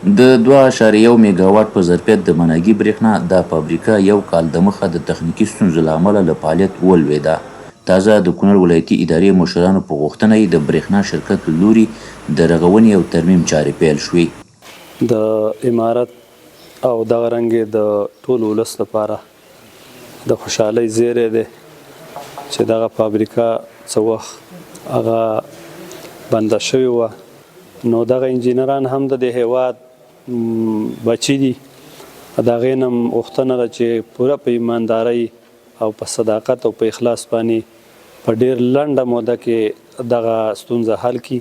د 2.1 میګاواټ په ظرفیت د مناګي برېښنا دا فابریکه یو کال دمخه د تخنیکي ستونزو له امله له فعالیت ولوېده. تازه د کونړ ولایتي ادارې مشرانو په غوښتنه یې د برېښنا شرکت له لوري د رغونې او ترمیم چارې پیل شوې. د امارت او دغه رنګې د ټول ولس لپاره د خوشحالۍ زیری دی چې دغه فابریکه څه وخت هغه بنده شوې وه، نو دغه انجینران هم د دې هیواد بچي دي. د هغې نه غوښتنه ده چې پوره په ایماندارۍ او په صداقت او په اخلاص باندې په ډېر لنډه موده کې دغه ستونزه حل کړي.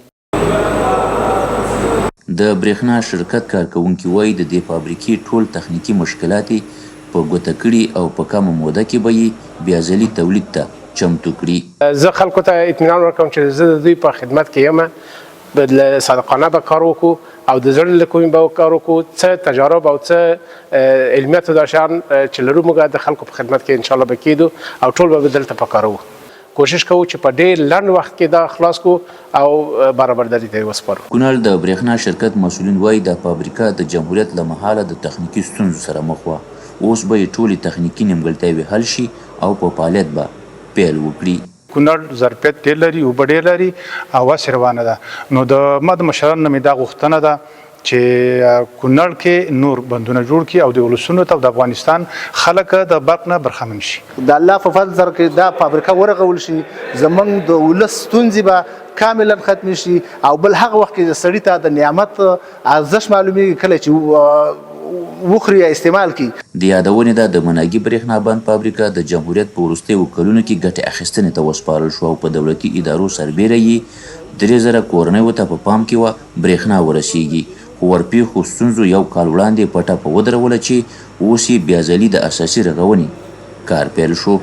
د برېښنا شرکت کارکوونکي وایي د دې فابریکې ټول تخنیکي مشکلات په ګوته کړي او په کمه موده کې به یې بیا ځلي تولید ته چمتو کړي. زه خلکو ته اطمینان ورکوم چې زه د دوی په خدمت کې یم، صادقانه به کار وکړو او د زړه له کومې به کار وکړو. څه تجارب او څه علمیت دا شیان چې لرو موږ د خلکو په خدمت کې انشاءالله به کېدو او ټول به دلته پکاروو. کوشش کوو چې په ډېر لنډ وخت کې دا خلاص کړو او برابرداري ته یې وسپارو. کونړ د برېښنا شرکت مسؤلین وایي دا فابریکه د جمهوریت له مهاله د تخنیکي ستونزو سره مخ وه، اوس به یې ټولې تخنیکي نیمګړتیاوې حل شي او په فعالیت به پیل وکړي. کونړ ظرفیت ډېر لري، اوبه ډېر لري او هسې روانه ده. نو ما د مشرانو نه مې دا غوښتنه ده چې کونړ کې نور بندونه جوړ کړي او د ولسونو ته د افغانستان خلک د برق نه برخمن شي. د الله په فضل سره کې دا فابریکه ورغول شي، زموږ د ولس ستونزې به کاملا ختم شي او بل هغه وخت کې سړي ته د نعمت ارزښت معلومیږي کله چې وخوري یا استعمال کی. د یادونې ده د مناګي برېښنا بند فابریکه د جمهوریت په وروستیو کلونو کې ګټې اخیستنې ته وسپارل شو او په دولتي ادارو سربیره یې 3000 کورنیو ته په پام کې وه برېښنا ورسیږي. خو ورپېښو ستونزو یو کال وړاندې پټه په ودروله چې اوس یې بیا ځلي د اساسي رغونې کار پیل شو.